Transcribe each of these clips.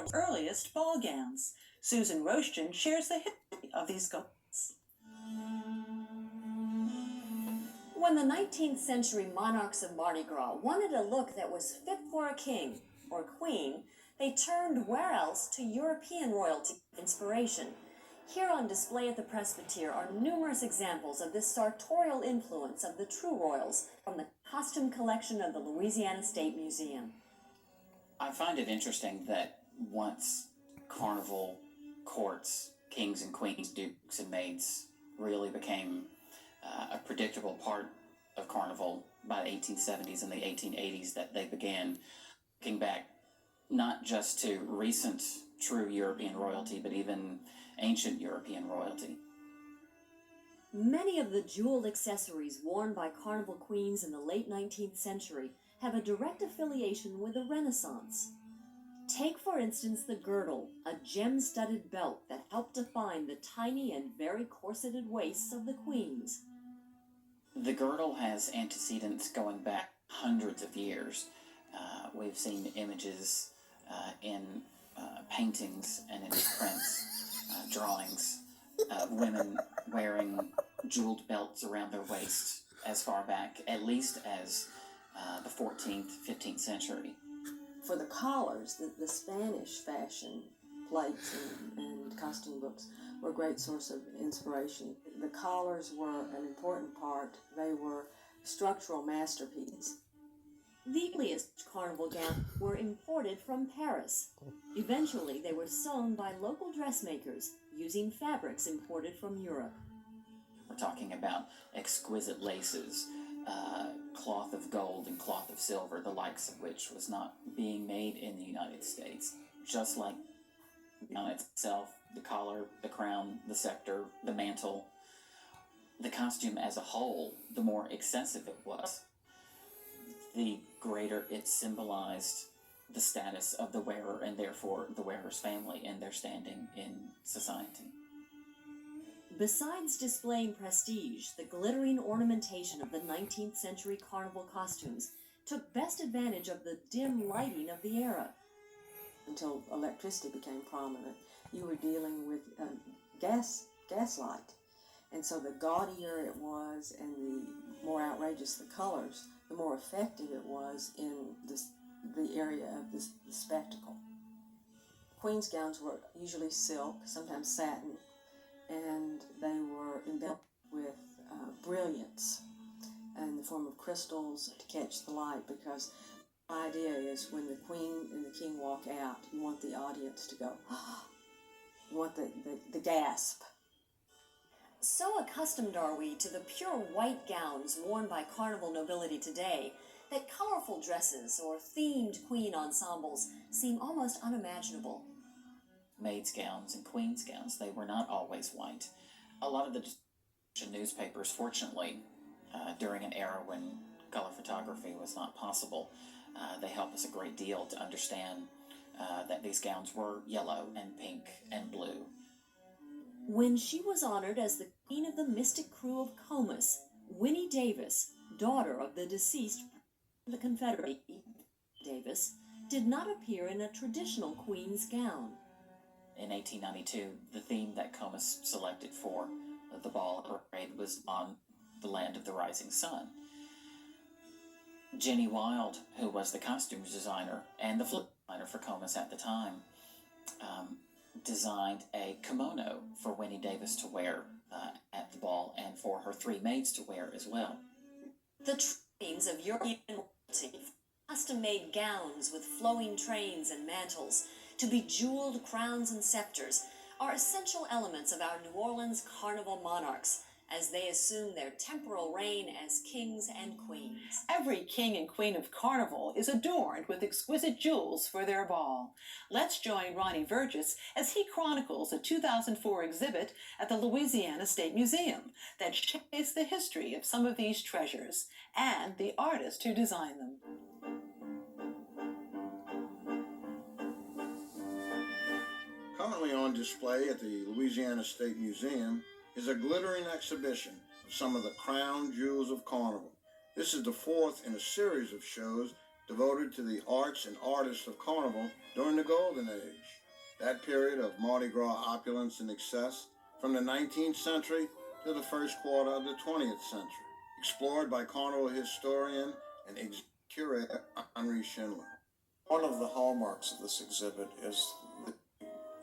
world's earliest ball gowns. Susan Roshton shares the history of these garments. When the 19th century monarchs of Mardi Gras wanted a look that was fit for a king or queen, they turned where else to European royalty inspiration. Here on display at the Presbytere are numerous examples of this sartorial influence of the true royals from the costume collection of the Louisiana State Museum. I find it interesting that once carnival courts, kings and queens, dukes and maids really became a predictable part of carnival by the 1870s and the 1880s, that they began looking back not just to recent true European royalty, but even ancient European royalty. Many of the jeweled accessories worn by carnival queens in the late 19th century have a direct affiliation with the Renaissance. Take, for instance, the girdle, a gem-studded belt that helped define the tiny and very corseted waists of the queens. The girdle has antecedents going back hundreds of years. We've seen images in paintings and in prints, drawings of women wearing jeweled belts around their waists as far back, at least as the 14th, 15th century. For the collars, the Spanish fashion plates and costume books were a great source of inspiration. The collars were an important part. They were structural masterpieces. The earliest carnival gowns were imported from Paris. Eventually, they were sewn by local dressmakers using fabrics imported from Europe. We're talking about exquisite laces, cloth of gold and cloth of silver, the likes of which was not being made in the United States. Just like the gown itself, the collar, the crown, the scepter, the mantle, the costume as a whole, the more excessive it was, the greater it symbolized the status of the wearer and therefore the wearer's family and their standing in society. Besides displaying prestige, the glittering ornamentation of the 19th century carnival costumes took best advantage of the dim lighting of the era. Until electricity became prominent, you were dealing with gaslight. And so the gaudier it was and the more outrageous the colors, the more effective it was in the area of the spectacle. Queen's gowns were usually silk, sometimes satin, and they were enveloped with brilliance in the form of crystals to catch the light, because the idea is when the queen and the king walk out, you want the audience to go, ah, you want the gasp. So accustomed are we to the pure white gowns worn by carnival nobility today that colorful dresses or themed queen ensembles seem almost unimaginable. Maids' gowns and queens' gowns, they were not always white. A lot of the newspapers, fortunately, during an era when color photography was not possible, they help us a great deal to understand that these gowns were yellow and pink and blue. When she was honored as the queen of the mystic crew of Comus, Winnie Davis, daughter of the deceased the Confederate Davis, did not appear in a traditional queen's gown. In 1892, the theme that Comus selected for the ball parade was on the land of the rising sun. Jenny Wilde, who was the costumes designer and the flip designer for Comus at the time, designed a kimono for Winnie Davis to wear at the ball and for her three maids to wear as well. The trappings of European royalty, custom-made gowns with flowing trains and mantles, to bejeweled crowns and scepters, are essential elements of our New Orleans carnival monarchs as they assume their temporal reign as kings and queens. Every king and queen of carnival is adorned with exquisite jewels for their ball. Let's join Ronnie Vergis as he chronicles a 2004 exhibit at the Louisiana State Museum that shows the history of some of these treasures and the artist who designed them. Currently on display at the Louisiana State Museum is a glittering exhibition of some of the crown jewels of Carnival. This is the fourth in a series of shows devoted to the arts and artists of Carnival during the Golden Age, that period of Mardi Gras opulence and excess from the 19th century to the first quarter of the 20th century, explored by Carnival historian and curator Henry Schindler. One of the hallmarks of this exhibit is the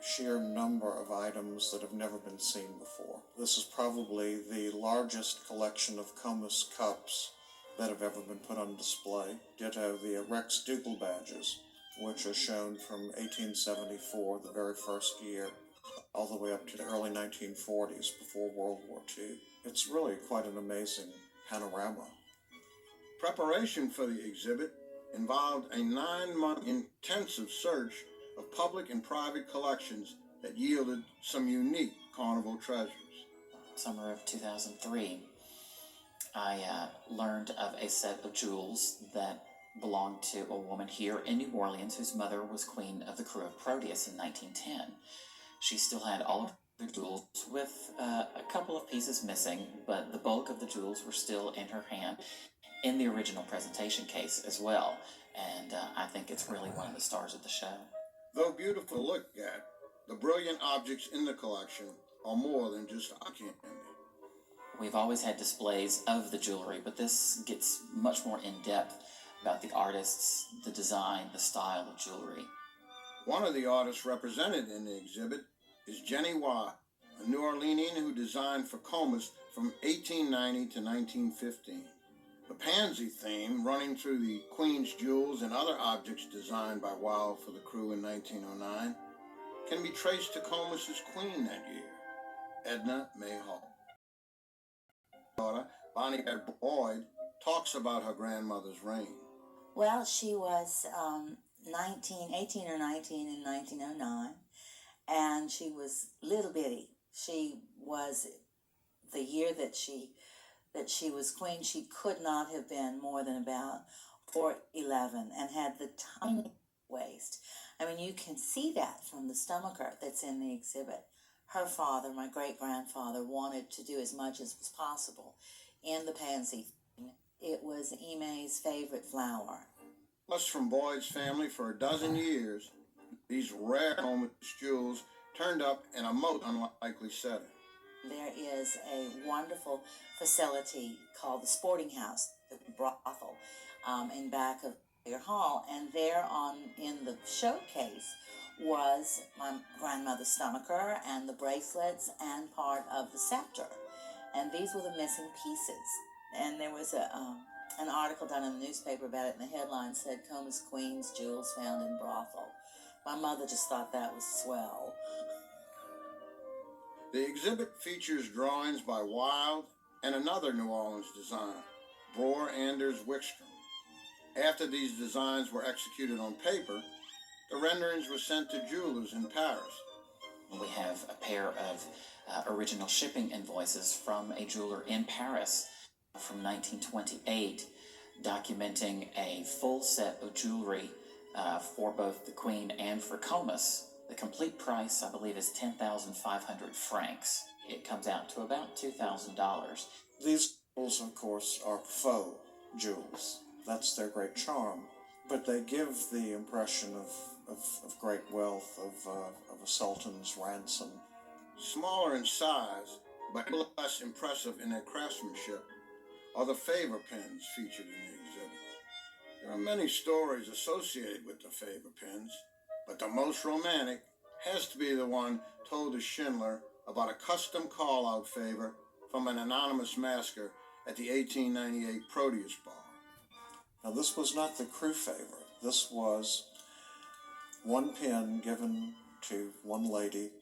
sheer number of items that have never been seen before. This is probably the largest collection of Comus cups that have ever been put on display. Ditto the Rex Ducal badges, which are shown from 1874, the very first year, all the way up to the early 1940s, before World War II. It's really quite an amazing panorama. Preparation for the exhibit involved a 9-month intensive search of public and private collections that yielded some unique Carnival treasures. Summer of 2003, I learned of a set of jewels that belonged to a woman here in New Orleans whose mother was queen of the crew of Proteus in 1910. She still had all of her jewels with a couple of pieces missing, but the bulk of the jewels were still in her hand in the original presentation case as well. And I think it's really one of the stars of the show. Though beautiful to look at, the brilliant objects in the collection are more than just eye candy. We've always had displays of the jewelry, but this gets much more in-depth about the artists, the design, the style of jewelry. One of the artists represented in the exhibit is Jenny Watt, a New Orleanian who designed for Comus from 1890 to 1915. The pansy theme running through the Queen's jewels and other objects designed by Wilde for the crew in 1909 can be traced to Comus's queen that year, Edna May Hall. Daughter, Bonnie Boyd, talks about her grandmother's reign. Well, she was 18 or 19 in 1909, and she was little bitty. She was, the year that she was queen, she could not have been more than about 4'11" and had the tiny waist. I mean, you can see that from the stomacher that's in the exhibit. Her father, my great-grandfather, wanted to do as much as was possible in the pansy thing. It was Ime's favorite flower. Plus, from Boyd's family for a dozen years, these rare Comus jewels turned up in a most unlikely setting. There is a wonderful facility called the Sporting House, the brothel, in back of your hall, and there in the showcase was my grandmother's stomacher and the bracelets and part of the scepter, and these were the missing pieces. And there was an article done in the newspaper about it, and the headline said, "Comus Queen's Jewels Found in Brothel." My mother just thought that was swell. The exhibit features drawings by Wilde and another New Orleans designer, Bror Anders Wickstrom. After these designs were executed on paper, the renderings were sent to jewelers in Paris. We have a pair of original shipping invoices from a jeweler in Paris from 1928, documenting a full set of jewelry for both the Queen and for Comus. The complete price, I believe, is 10,500 francs. It comes out to about $2,000. These jewels, of course, are faux jewels. That's their great charm. But they give the impression of great wealth, of a sultan's ransom. Smaller in size, but less impressive in their craftsmanship, are the favor pins featured in the exhibit. There are many stories associated with the favor pins, but the most romantic has to be the one told to Schindler about a custom call-out favor from an anonymous masker at the 1898 Proteus Ball. Now, this was not the crew favor. This was one pin given to one lady,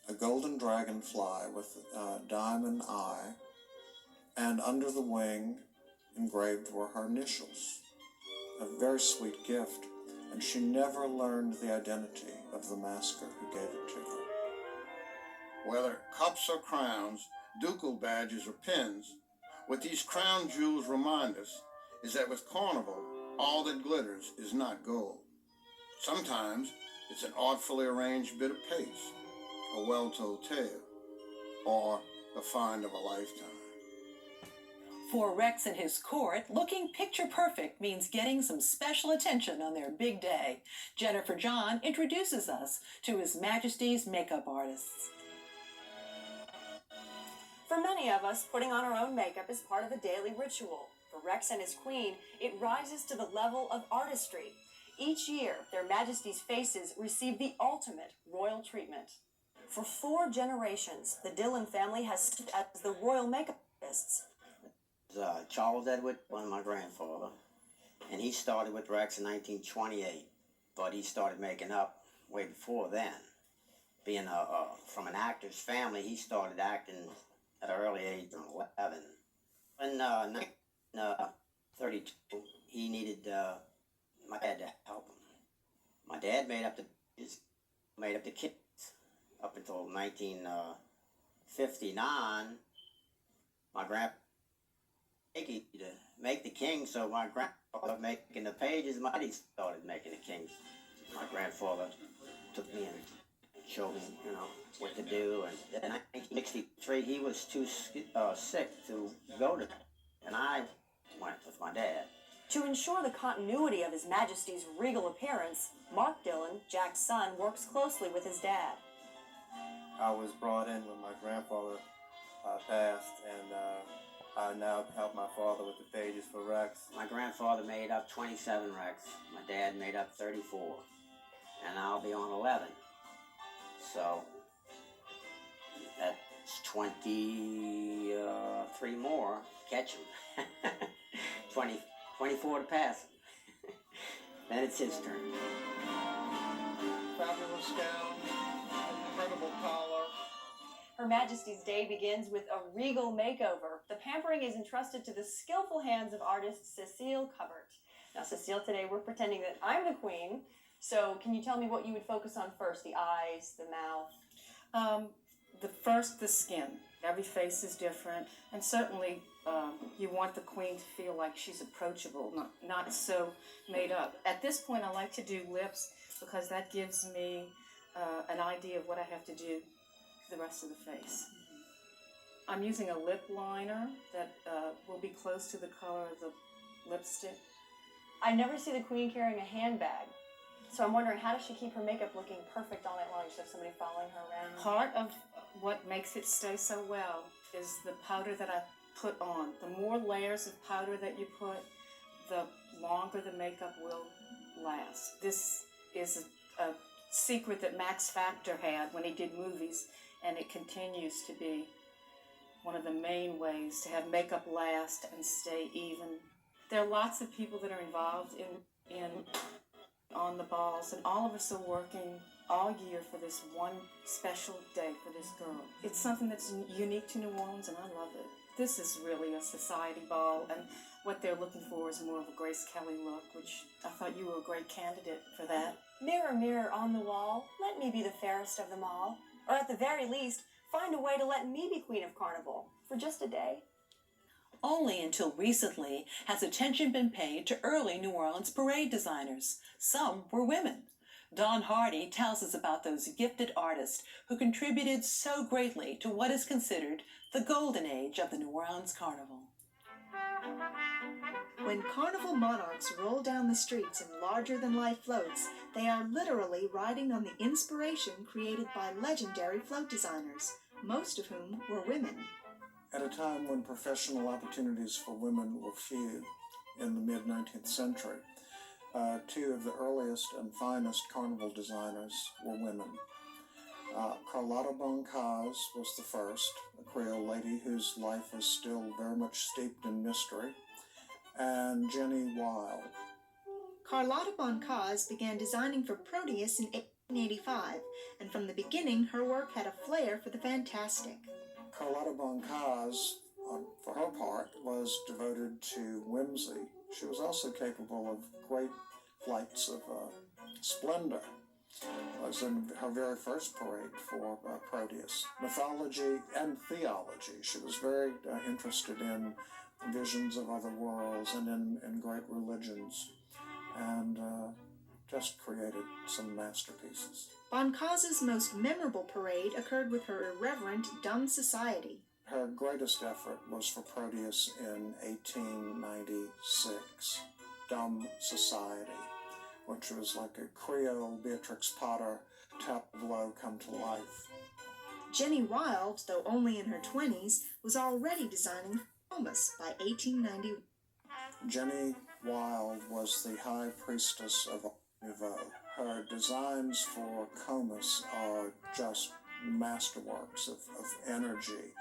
a golden dragonfly with a diamond eye, and under the wing engraved were her initials. A very sweet gift, and she never learned the identity of the masker who gave it to her. Whether cups or crowns, ducal badges or pins, what these crown jewels remind us is that with Carnival, all that glitters is not gold. Sometimes it's an artfully arranged bit of paste, a well-told tale, or the find of a lifetime. For Rex and his court, looking picture perfect means getting some special attention on their big day. Jennifer John introduces us to His Majesty's makeup artists. For many of us, putting on our own makeup is part of a daily ritual. For Rex and his queen, it rises to the level of artistry. Each year, their Majesty's faces receive the ultimate royal treatment. For 4 generations, the Dillon family has stood as the royal makeup artists. Charles Edward was my grandfather, and he started with Rex in 1928, but he started making up way before then. Being from an actor's family, he started acting at an early age of 11. In 1932, he needed my dad to help him. My dad made up the kids up until 1959. My grandpa to make the king, so my grandfather making the pages, my daddy started making the kings. My grandfather took me and showed me, what to do. And in 1963, he was too sick to go to, and I went with my dad. To ensure the continuity of His Majesty's regal appearance, Mark Dillon, Jack's son, works closely with his dad. I was brought in when my grandfather passed, and I now help my father with the pages for Rex. My grandfather made up 27 Rex. My dad made up 34, and I'll be on 11. So that's 23 more. Catch him. 24 to pass him. Then it's his turn. Fabulous gown, incredible collar. Her Majesty's day begins with a regal makeover. The pampering is entrusted to the skillful hands of artist Cecile Covert. Now, Cecile, today we're pretending that I'm the queen. So can you tell me what you would focus on first? The eyes, the mouth? The skin. Every face is different, and certainly you want the queen to feel like she's approachable, not so made up. At this point, I like to do lips because that gives me an idea of what I have to do to the rest of the face. I'm using a lip liner that will be close to the color of the lipstick. I never see the queen carrying a handbag. So I'm wondering, how does she keep her makeup looking perfect all night long? Does she have somebody following her around? Part of what makes it stay so well is the powder that I put on. The more layers of powder that you put, the longer the makeup will last. This is a secret that Max Factor had when he did movies, and it continues to be one of the main ways to have makeup last and stay even. There are lots of people that are involved on the balls, and all of us are working all year for this one special day for this girl. It's something that's unique to New Orleans, and I love it. This is really a society ball, and what they're looking for is more of a Grace Kelly look, which I thought you were a great candidate for that. Mirror, mirror on the wall, let me be the fairest of them all. Or at the very least, find a way to let me be Queen of Carnival for just a day. Only until recently has attention been paid to early New Orleans parade designers. Some were women. Dawn Hardy tells us about those gifted artists who contributed so greatly to what is considered the golden age of the New Orleans Carnival. When carnival monarchs roll down the streets in larger-than-life floats, they are literally riding on the inspiration created by legendary float designers, most of whom were women. At a time when professional opportunities for women were few in the mid-19th century, two of the earliest and finest carnival designers were women. Carlotta Boncaz was the first, a Creole lady whose life is still very much steeped in mystery, and Jenny Weil. Carlotta Boncaz began designing for Proteus in 1885, and from the beginning her work had a flair for the fantastic. Carlotta Boncaz, for her part, was devoted to whimsy. She was also capable of great flights of splendor. Was in her very first parade for Proteus. Mythology and theology. She was very interested in visions of other worlds and in great religions, and just created some masterpieces. Boncaz's most memorable parade occurred with her irreverent Dumb Society. Her greatest effort was for Proteus in 1896, Dumb Society, which was like a Creole Beatrix Potter tableau come to life. Jenny Wild, though only in her 20s, was already designing Comus by 1890. Jenny Wild was the high priestess of Art Nouveau. Her designs for Comus are just masterworks of energy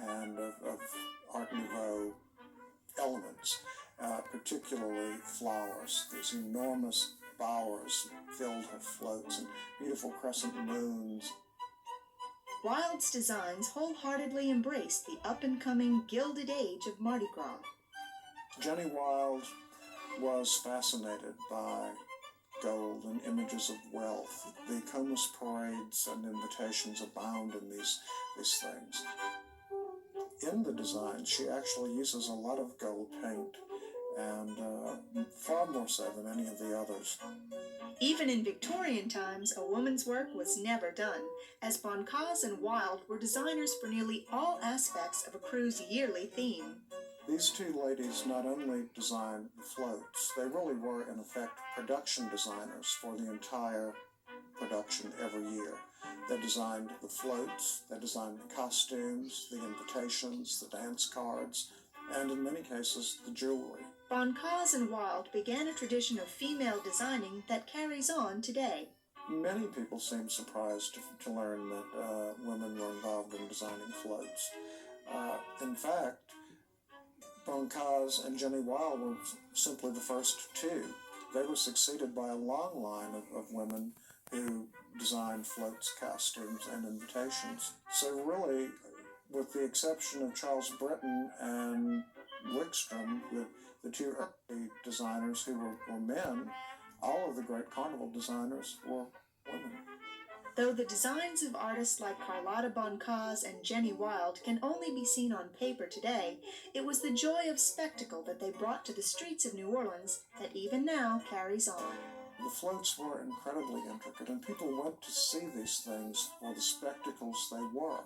and of Art Nouveau elements, particularly flowers. These enormous bowers filled her floats and beautiful crescent moons. Wild's designs wholeheartedly embraced the up-and-coming Gilded Age of Mardi Gras. Jenny Wild was fascinated by gold and images of wealth. The Comus parades and invitations abound in these things. In the design, she actually uses a lot of gold paint, and far more so than any of the others. Even in Victorian times, a woman's work was never done, as Boncaz and Wild were designers for nearly all aspects of a crew's yearly theme. These two ladies not only designed the floats, they really were, in effect, production designers for the entire production every year. They designed the floats, they designed the costumes, the invitations, the dance cards, and in many cases, the jewelry. Boncaz and Wild began a tradition of female designing that carries on today. Many people seem surprised to learn that women were involved in designing floats. In fact, Boncaz and Jenny Wild were simply the first two. They were succeeded by a long line of women who designed floats, costumes, and invitations. So really, with the exception of Charles Britton and Wickstrom, the two early designers who were men, all of the great carnival designers were women. Though the designs of artists like Carlotta Boncaz and Jenny Wild can only be seen on paper today, it was the joy of spectacle that they brought to the streets of New Orleans that even now carries on. The floats were incredibly intricate, and people went to see these things for the spectacles they were.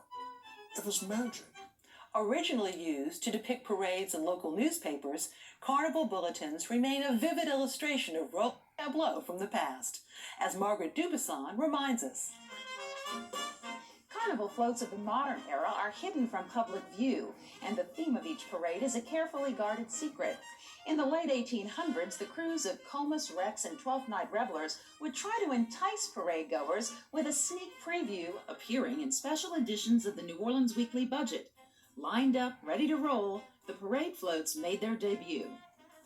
It was magic. Originally used to depict parades in local newspapers, carnival bulletins remain a vivid illustration of royal tableau from the past, as Margaret Dubuisson reminds us. Carnival floats of the modern era are hidden from public view, and the theme of each parade is a carefully guarded secret. In the late 1800s, the crews of Comus, Rex, and Twelfth Night Revelers would try to entice parade goers with a sneak preview appearing in special editions of the New Orleans Weekly Budget. Lined up, ready to roll, the parade floats made their debut.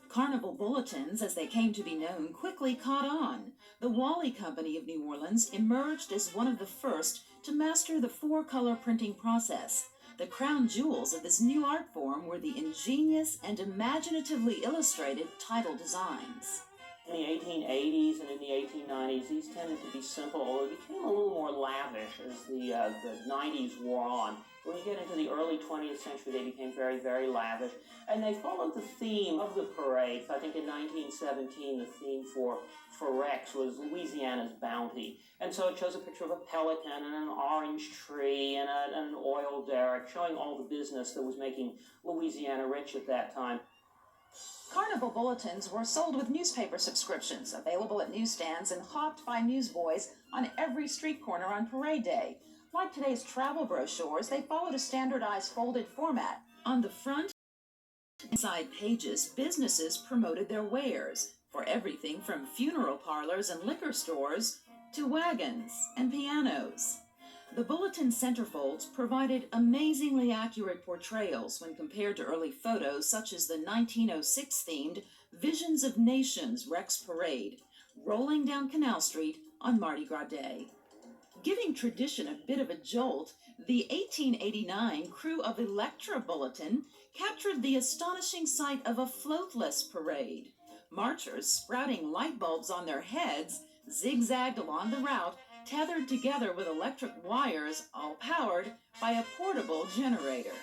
Carnival bulletins, as they came to be known, quickly caught on. The Wally Company of New Orleans emerged as one of the first to master the four-color printing process. The crown jewels of this new art form were the ingenious and imaginatively illustrated title designs. In the 1880s and in the 1890s, these tended to be simple, although they became a little more lavish as the 90s wore on. When you get into the early 20th century, they became very, very lavish, and they followed the theme of the parades. I think in 1917, the theme for Rex was Louisiana's bounty, and so it shows a picture of a pelican and an orange tree and an oil derrick, showing all the business that was making Louisiana rich at that time. Carnival bulletins were sold with newspaper subscriptions, available at newsstands and hawked by newsboys on every street corner on parade day. Like today's travel brochures, they followed a standardized folded format. On the front and side pages, businesses promoted their wares, for everything from funeral parlors and liquor stores to wagons and pianos. The bulletin centerfolds provided amazingly accurate portrayals when compared to early photos such as the 1906-themed Visions of Nations Rex Parade, rolling down Canal Street on Mardi Gras Day. Giving tradition a bit of a jolt, the 1889 crew of Electra Bulletin captured the astonishing sight of a floatless parade. Marchers sprouting light bulbs on their heads zigzagged along the route, tethered together with electric wires, all powered by a portable generator.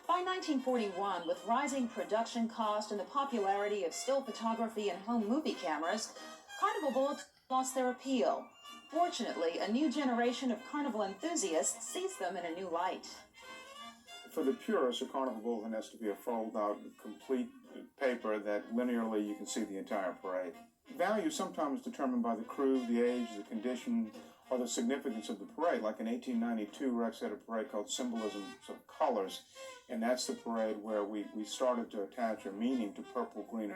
By 1941, with rising production cost and the popularity of still photography and home movie cameras, Carnival bulletins lost their appeal. Fortunately, a new generation of carnival enthusiasts sees them in a new light. For the purist, a Carnival bulletin has to be a fold-out, complete paper that linearly you can see the entire parade. Value is sometimes determined by the crew, the age, the condition, or the significance of the parade. Like in 1892, Rex had a parade called Symbolisms of Colors, and that's the parade where we started to attach a meaning to purple, green, and